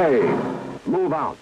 Hey, move out.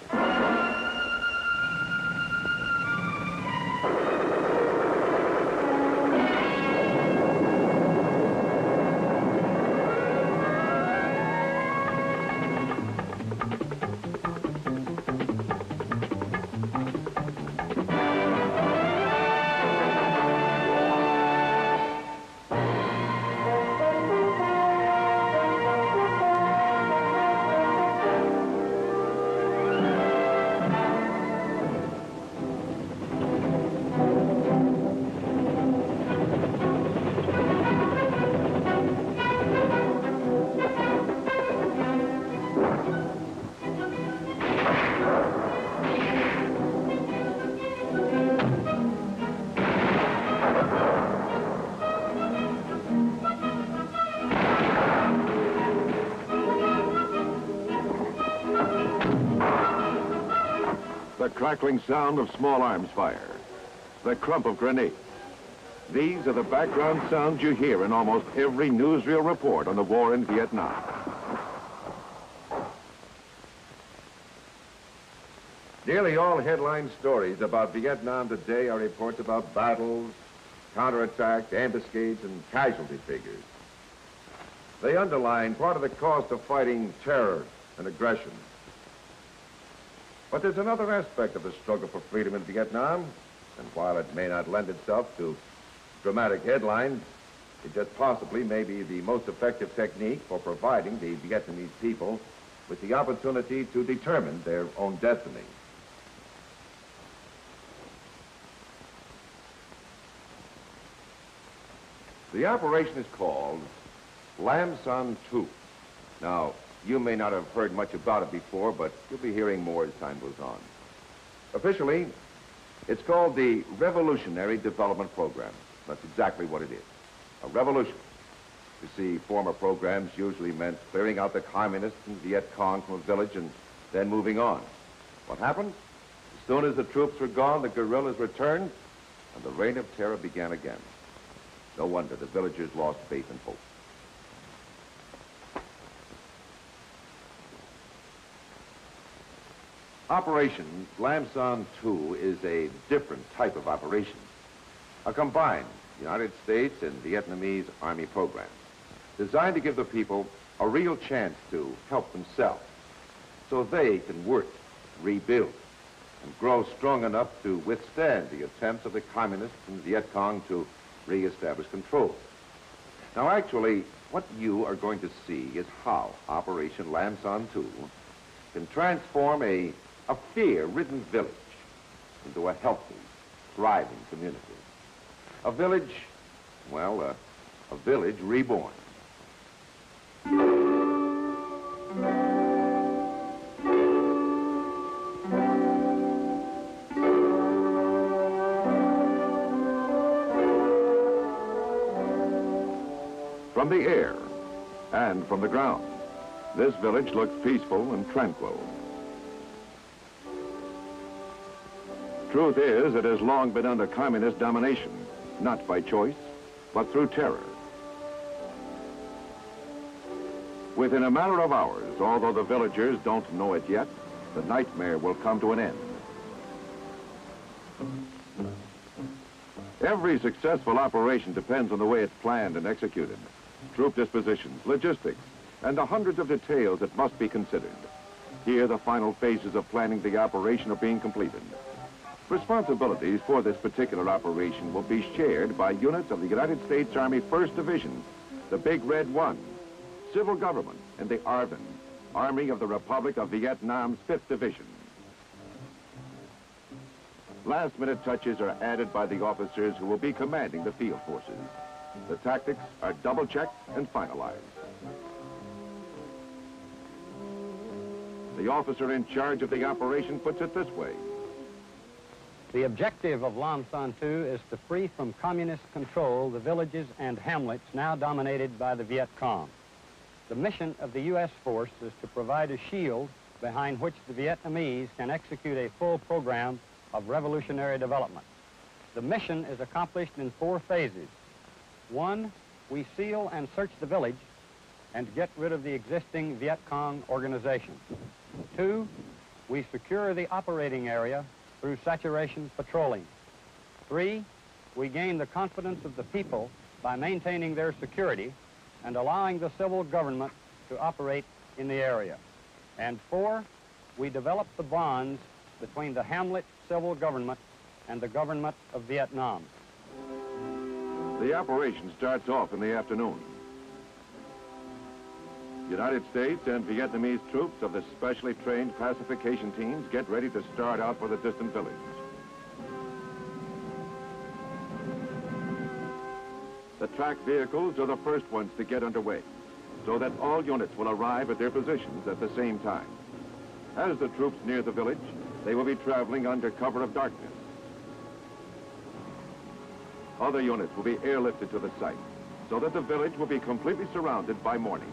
The crackling sound of small arms fire. The crump of grenades. These are the background sounds you hear in almost every newsreel report on the war in Vietnam. Nearly all headline stories about Vietnam today are reports about battles, counterattacks, ambuscades, and casualty figures. They underline part of the cost of fighting terror and aggression. But there's another aspect of the struggle for freedom in Vietnam, and while it may not lend itself to dramatic headlines, it just possibly may be the most effective technique for providing the Vietnamese people with the opportunity to determine their own destiny. The operation is called Lam Son 2. Now, you may not have heard much about it before, but you'll be hearing more as time goes on. Officially, it's called the Revolutionary Development Program. That's exactly what it is, a revolution. You see, former programs usually meant clearing out the communists and Viet Cong from a village and then moving on. What happened? As soon as the troops were gone, the guerrillas returned, and the reign of terror began again. No wonder the villagers lost faith and hope. Operation Lam Son 2 is a different type of operation, a combined United States and Vietnamese Army program designed to give the people a real chance to help themselves so they can work, rebuild, and grow strong enough to withstand the attempts of the communists and Viet Cong to reestablish control. Now, actually, what you are going to see is how Operation Lam Son 2 can transform a fear-ridden village into a healthy, thriving community. A village, well, a village reborn. From the air and from the ground, this village looks peaceful and tranquil. Truth is, it has long been under communist domination, not by choice, but through terror. Within a matter of hours, although the villagers don't know it yet, the nightmare will come to an end. Every successful operation depends on the way it's planned and executed. Troop dispositions, logistics, and the hundreds of details that must be considered. Here, the final phases of planning the operation are being completed. Responsibilities for this particular operation will be shared by units of the United States Army 1st Division, the Big Red 1, Civil Government, and the ARVN, Army of the Republic of Vietnam's 5th Division. Last-minute touches are added by the officers who will be commanding the field forces. The tactics are double-checked and finalized. The officer in charge of the operation puts it this way. The objective of Lam Son 2 is to free from communist control the villages and hamlets now dominated by the Viet Cong. The mission of the U.S. force is to provide a shield behind which the Vietnamese can execute a full program of revolutionary development. The mission is accomplished in 4 phases. 1, we seal and search the village and get rid of the existing Viet Cong organization. 2, we secure the operating area through saturation patrolling. 3, we gain the confidence of the people by maintaining their security and allowing the civil government to operate in the area. And 4, we develop the bonds between the hamlet civil government and the government of Vietnam. The operation starts off in the afternoon. United States and Vietnamese troops of the specially trained pacification teams get ready to start out for the distant village. The track vehicles are the first ones to get underway, so that all units will arrive at their positions at the same time. As the troops near the village, they will be traveling under cover of darkness. Other units will be airlifted to the site, so that the village will be completely surrounded by morning.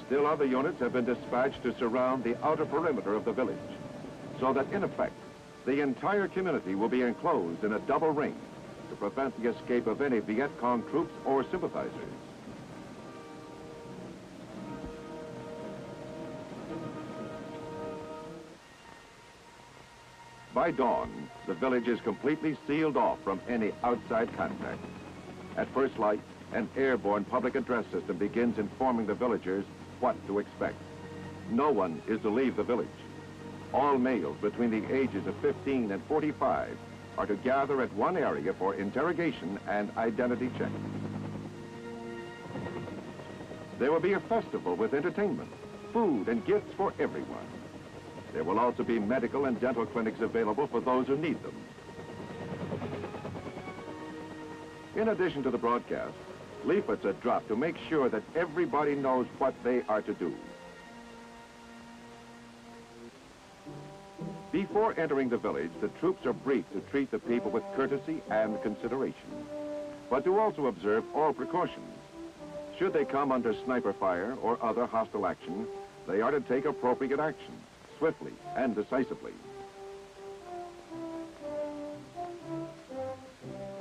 Still other units have been dispatched to surround the outer perimeter of the village, so that in effect, the entire community will be enclosed in a double ring to prevent the escape of any Viet Cong troops or sympathizers. By dawn, the village is completely sealed off from any outside contact. At first light, an airborne public address system begins informing the villagers what to expect. No one is to leave the village. All males between the ages of 15 and 45 are to gather at one area for interrogation and identity checks. There will be a festival with entertainment, food, and gifts for everyone. There will also be medical and dental clinics available for those who need them. In addition to the broadcast, leaflets are dropped to make sure that everybody knows what they are to do. Before entering the village, the troops are briefed to treat the people with courtesy and consideration, but to also observe all precautions. Should they come under sniper fire or other hostile action, they are to take appropriate action, swiftly and decisively.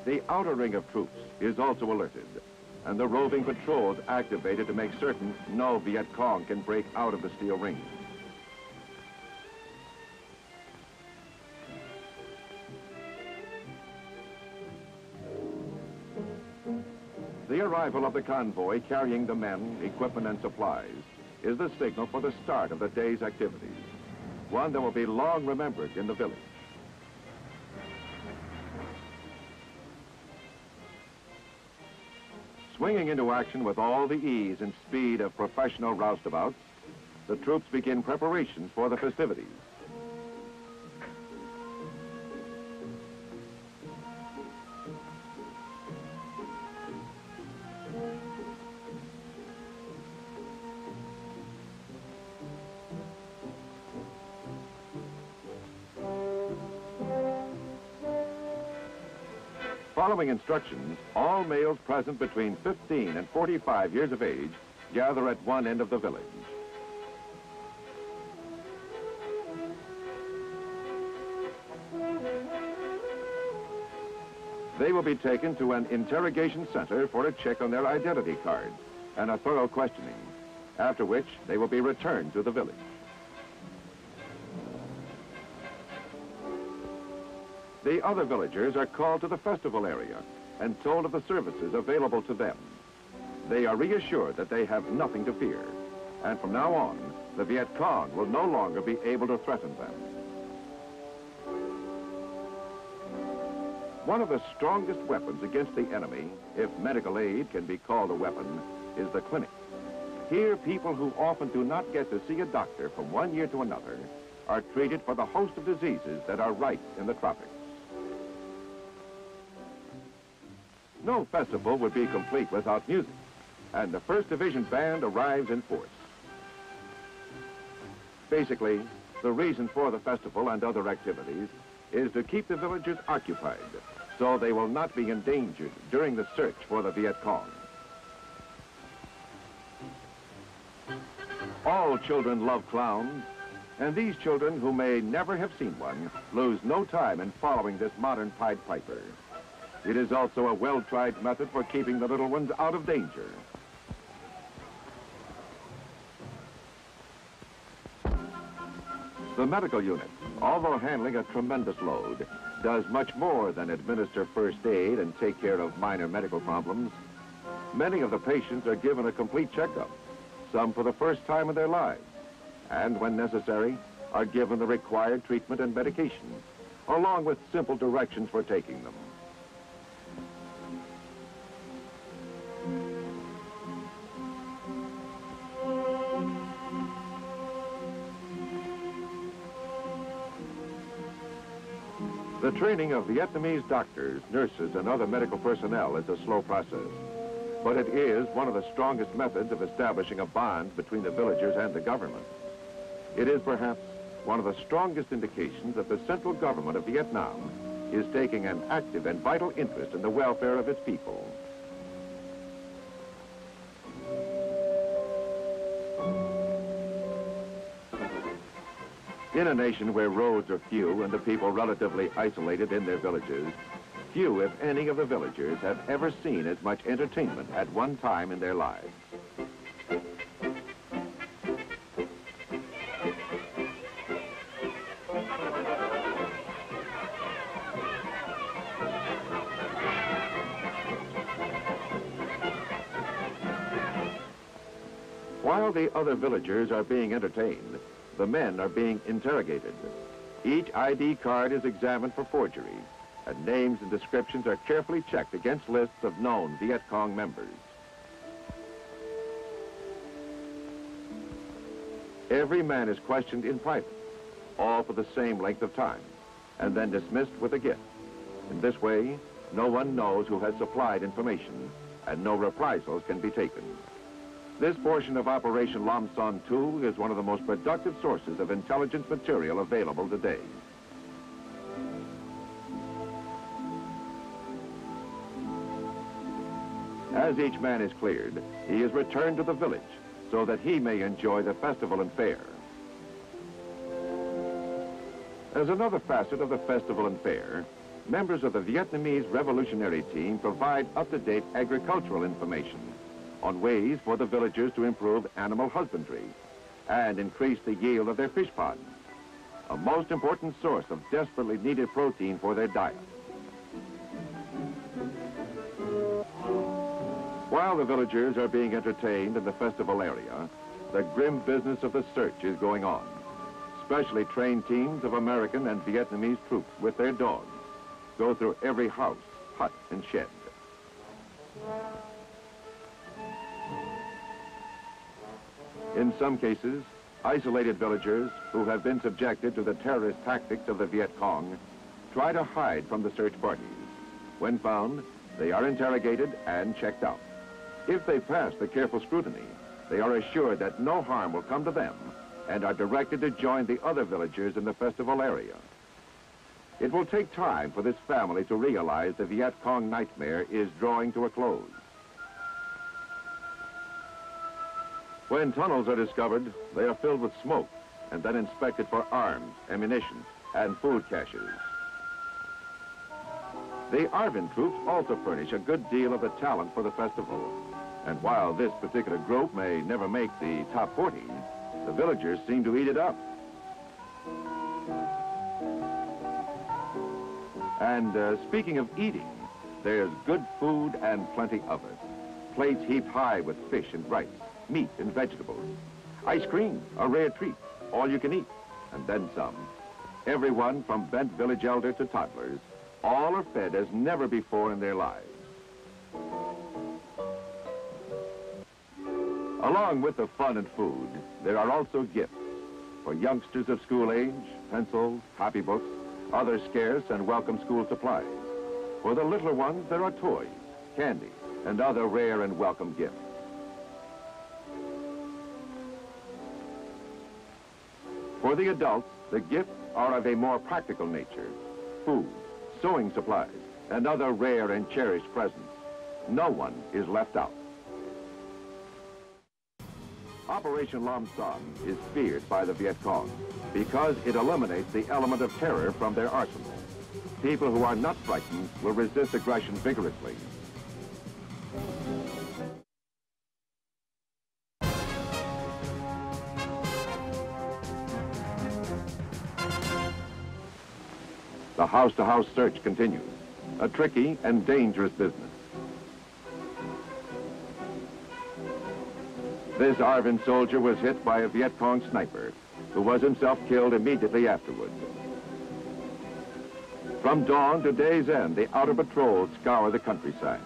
The outer ring of troops is also alerted, and the roving patrols activated to make certain no Viet Cong can break out of the steel ring. The arrival of the convoy carrying the men, equipment, and supplies is the signal for the start of the day's activities, one that will be long remembered in the village. Swinging into action with all the ease and speed of professional roustabouts, the troops begin preparations for the festivities. Following instructions, all males present between 15 and 45 years of age gather at one end of the village. They will be taken to an interrogation center for a check on their identity cards and a thorough questioning, after which they will be returned to the village. The other villagers are called to the festival area and told of the services available to them. They are reassured that they have nothing to fear, and from now on, the Viet Cong will no longer be able to threaten them. One of the strongest weapons against the enemy, if medical aid can be called a weapon, is the clinic. Here, people who often do not get to see a doctor from one year to another are treated for the host of diseases that are rife in the tropics. No festival would be complete without music, and the 1st Division Band arrives in force. Basically, the reason for the festival and other activities is to keep the villagers occupied, so they will not be endangered during the search for the Viet Cong. All children love clowns, and these children who may never have seen one lose no time in following this modern Pied Piper. It is also a well-tried method for keeping the little ones out of danger. The medical unit, although handling a tremendous load, does much more than administer first aid and take care of minor medical problems. Many of the patients are given a complete checkup, some for the first time in their lives, and when necessary, are given the required treatment and medication, along with simple directions for taking them. The training of Vietnamese doctors, nurses, and other medical personnel is a slow process, but it is one of the strongest methods of establishing a bond between the villagers and the government. It is perhaps one of the strongest indications that the central government of Vietnam is taking an active and vital interest in the welfare of its people. In a nation where roads are few and the people relatively isolated in their villages, few, if any, of the villagers have ever seen as much entertainment at one time in their lives. While the other villagers are being entertained, the men are being interrogated. Each ID card is examined for forgery, and names and descriptions are carefully checked against lists of known Viet Cong members. Every man is questioned in private, all for the same length of time, and then dismissed with a gift. In this way, no one knows who has supplied information, and no reprisals can be taken. This portion of Operation Lam Son 2 is one of the most productive sources of intelligence material available today. As each man is cleared, he is returned to the village so that he may enjoy the festival and fair. As another facet of the festival and fair, members of the Vietnamese Revolutionary Team provide up-to-date agricultural information on ways for the villagers to improve animal husbandry and increase the yield of their fish ponds, a most important source of desperately needed protein for their diet. While the villagers are being entertained in the festival area, the grim business of the search is going on. Specially trained teams of American and Vietnamese troops with their dogs go through every house, hut, and shed. In some cases, isolated villagers who have been subjected to the terrorist tactics of the Viet Cong try to hide from the search parties. When found, they are interrogated and checked out. If they pass the careful scrutiny, they are assured that no harm will come to them and are directed to join the other villagers in the festival area. It will take time for this family to realize the Viet Cong nightmare is drawing to a close. When tunnels are discovered, they are filled with smoke and then inspected for arms, ammunition, and food caches. The Arvin troops also furnish a good deal of the talent for the festival. And while this particular group may never make the top 40, the villagers seem to eat it up. And speaking of eating, there's good food and plenty of it. Plates heaped high with fish and rice, meat and vegetables. Ice cream, a rare treat, all you can eat, and then some. Everyone from bent village elder to toddlers, all are fed as never before in their lives. Along with the fun and food, there are also gifts. For youngsters of school age, pencils, copybooks, other scarce and welcome school supplies. For the littler ones, there are toys, candy, and other rare and welcome gifts. For the adults, the gifts are of a more practical nature. Food, sewing supplies, and other rare and cherished presents. No one is left out. Operation Lam Son is feared by the Viet Cong because it eliminates the element of terror from their arsenal. People who are not frightened will resist aggression vigorously. The house-to-house search continues, a tricky and dangerous business. This Arvin soldier was hit by a Viet Cong sniper, who was himself killed immediately afterwards. From dawn to day's end, the outer patrols scour the countryside.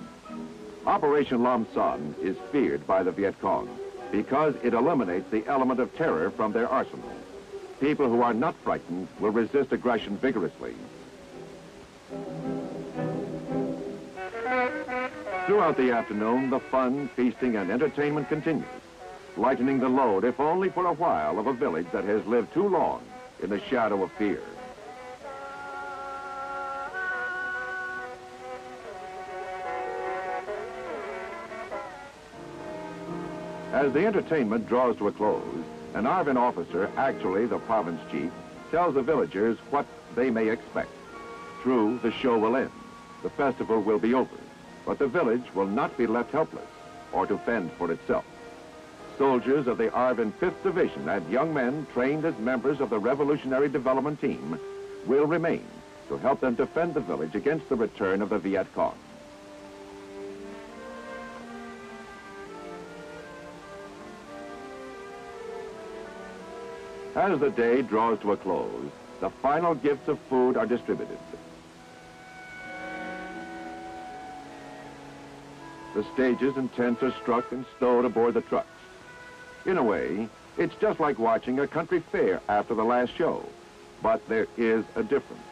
Operation Lam Son is feared by the Viet Cong because it eliminates the element of terror from their arsenal. People who are not frightened will resist aggression vigorously. Throughout the afternoon, the fun, feasting, and entertainment continues, lightening the load, if only for a while, of a village that has lived too long in the shadow of fear. As the entertainment draws to a close, an Arvin officer, actually the province chief, tells the villagers what they may expect. True, the show will end. The festival will be over. But the village will not be left helpless or to fend for itself. Soldiers of the Arvin 5th Division and young men trained as members of the Revolutionary Development Team will remain to help them defend the village against the return of the Viet Cong. As the day draws to a close, the final gifts of food are distributed. The stages and tents are struck and stowed aboard the trucks. In a way, it's just like watching a country fair after the last show, but there is a difference.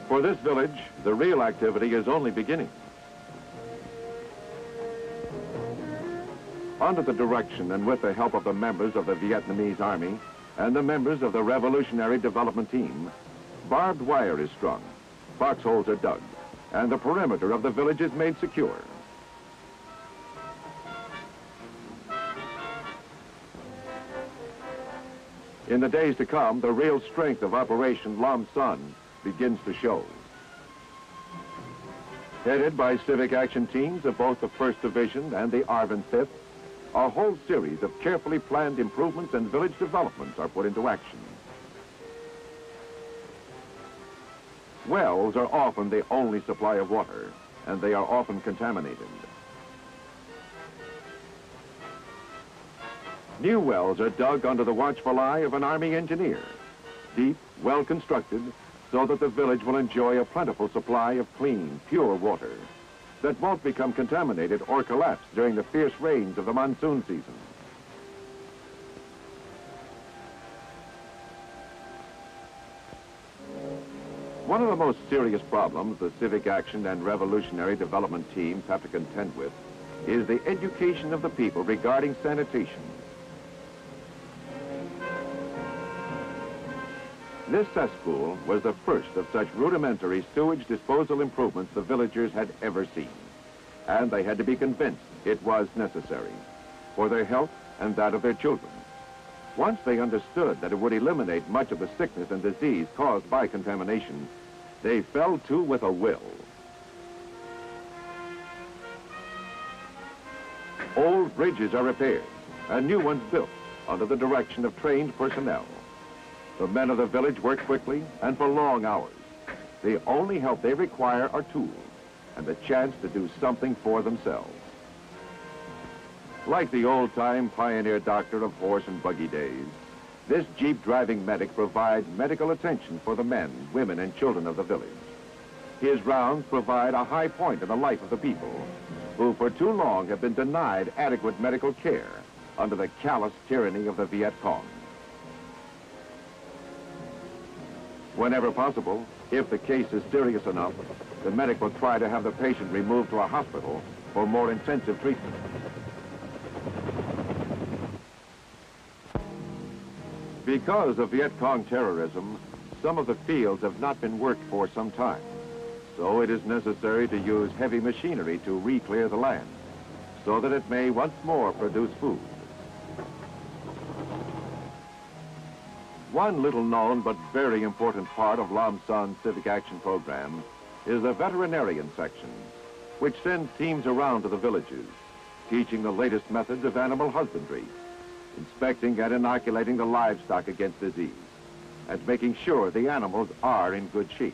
For this village, the real activity is only beginning. Under the direction and with the help of the members of the Vietnamese Army and the members of the Revolutionary Development Team, barbed wire is strung, foxholes are dug, and the perimeter of the village is made secure. In the days to come, the real strength of Operation Lam Son begins to show. Headed by civic action teams of both the 1st Division and the Arvin 5th, a whole series of carefully planned improvements and village developments are put into action. Wells are often the only supply of water, and they are often contaminated. New wells are dug under the watchful eye of an Army engineer, deep, well constructed, so that the village will enjoy a plentiful supply of clean, pure water that won't become contaminated or collapse during the fierce rains of the monsoon season. One of the most serious problems the Civic Action and Revolutionary Development teams have to contend with is the education of the people regarding sanitation. This cesspool was the first of such rudimentary sewage disposal improvements the villagers had ever seen, and they had to be convinced it was necessary for their health and that of their children. Once they understood that it would eliminate much of the sickness and disease caused by contamination, they fell to with a will. Old bridges are repaired and new ones built under the direction of trained personnel. The men of the village work quickly and for long hours. The only help they require are tools and the chance to do something for themselves. Like the old-time pioneer doctor of horse and buggy days, this jeep-driving medic provides medical attention for the men, women, and children of the village. His rounds provide a high point in the life of the people, who for too long have been denied adequate medical care under the callous tyranny of the Viet Cong. Whenever possible, if the case is serious enough, the medic will try to have the patient removed to a hospital for more intensive treatment. Because of Viet Cong terrorism, some of the fields have not been worked for some time. So it is necessary to use heavy machinery to re-clear the land, so that it may once more produce food. One little-known but very important part of Lam San's Civic Action Program is the veterinarian section, which sends teams around to the villages, teaching the latest methods of animal husbandry, inspecting and inoculating the livestock against disease, and making sure the animals are in good shape.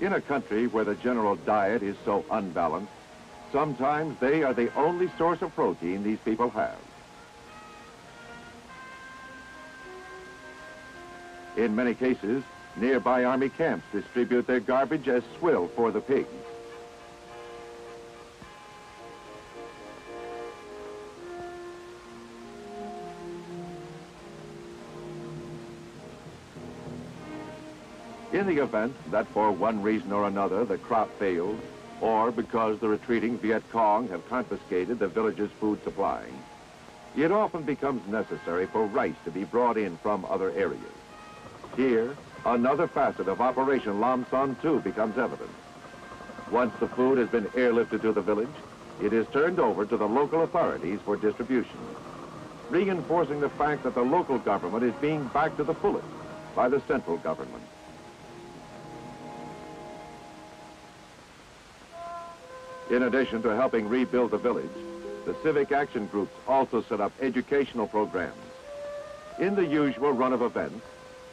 In a country where the general diet is so unbalanced, sometimes they are the only source of protein these people have. In many cases, nearby army camps distribute their garbage as swill for the pigs. In the event that for one reason or another the crop fails, or because the retreating Viet Cong have confiscated the village's food supply, it often becomes necessary for rice to be brought in from other areas. Here, another facet of Operation Lam Son 2 becomes evident. Once the food has been airlifted to the village, it is turned over to the local authorities for distribution, reinforcing the fact that the local government is being backed to the fullest by the central government. In addition to helping rebuild the village, the civic action groups also set up educational programs. In the usual run of events,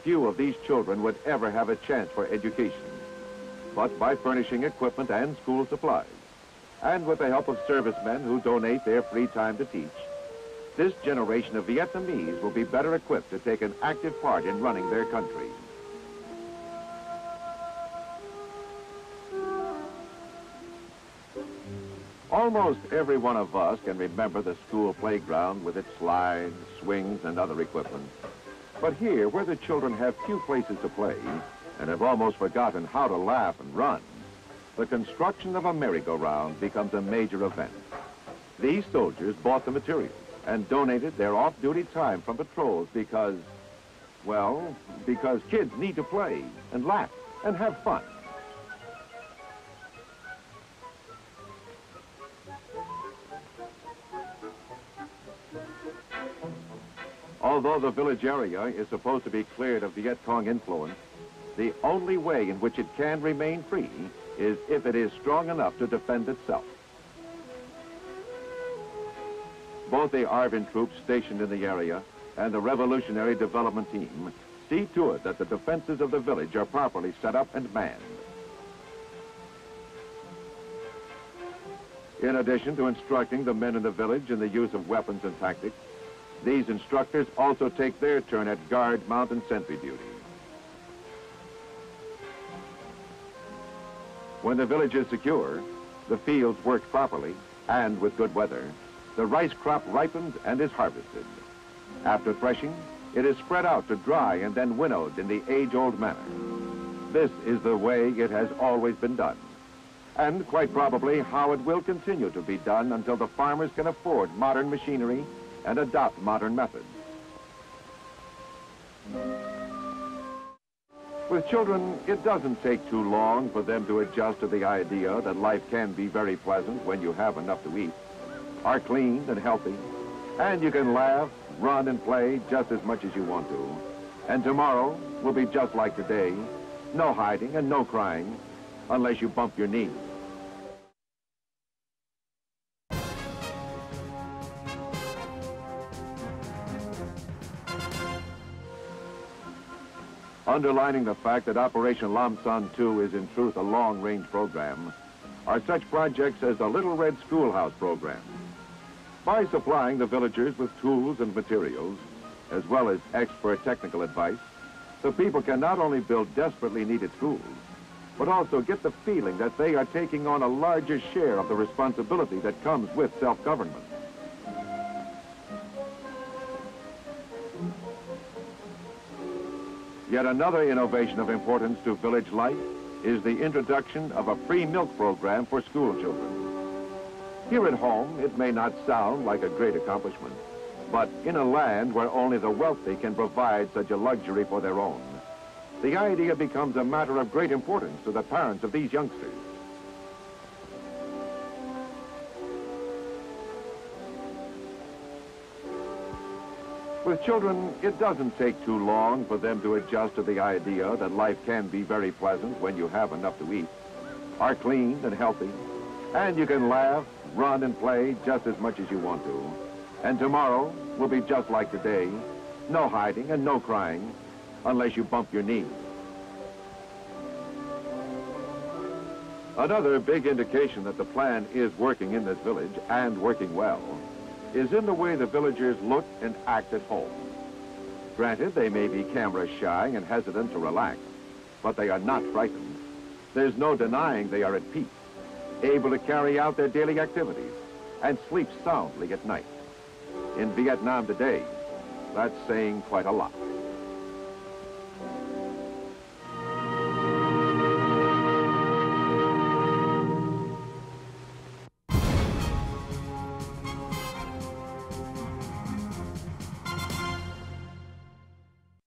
few of these children would ever have a chance for education. But by furnishing equipment and school supplies, and with the help of servicemen who donate their free time to teach, this generation of Vietnamese will be better equipped to take an active part in running their country. Almost every one of us can remember the school playground with its slides, swings, and other equipment. But here, where the children have few places to play and have almost forgotten how to laugh and run, the construction of a merry-go-round becomes a major event. These soldiers bought the materials and donated their off-duty time from patrols because, well, because kids need to play and laugh and have fun. Although the village area is supposed to be cleared of Viet Cong influence, the only way in which it can remain free is if it is strong enough to defend itself. Both the ARVN troops stationed in the area and the Revolutionary Development Team see to it that the defenses of the village are properly set up and manned. In addition to instructing the men in the village in the use of weapons and tactics, these instructors also take their turn at guard, mount, and sentry duty. When the village is secure, the fields work properly, and with good weather, the rice crop ripens and is harvested. After threshing, it is spread out to dry and then winnowed in the age-old manner. This is the way it has always been done, and quite probably how it will continue to be done until the farmers can afford modern machinery and adopt modern methods. With children, it doesn't take too long for them to adjust to the idea that life can be very pleasant when you have enough to eat, are clean and healthy, and you can laugh, run, and play just as much as you want to. And tomorrow will be just like today, no hiding and no crying, unless you bump your knee. Underlining the fact that Operation Lam Son 2 is in truth a long-range program are such projects as the Little Red Schoolhouse program. By supplying the villagers with tools and materials, as well as expert technical advice, the people can not only build desperately needed schools, but also get the feeling that they are taking on a larger share of the responsibility that comes with self-government. Yet another innovation of importance to village life is the introduction of a free milk program for school children. Here at home, it may not sound like a great accomplishment, but in a land where only the wealthy can provide such a luxury for their own, the idea becomes a matter of great importance to the parents of these youngsters. With children, it doesn't take too long for them to adjust to the idea that life can be very pleasant when you have enough to eat, are clean and healthy, and you can laugh, run, and play just as much as you want to. And tomorrow will be just like today. No hiding and no crying, unless you bump your knee. Another big indication that the plan is working in this village, and working well, is in the way the villagers look and act at home. Granted, they may be camera shy and hesitant to relax, but they are not frightened. There's no denying they are at peace, able to carry out their daily activities, and sleep soundly at night. In Vietnam today, that's saying quite a lot.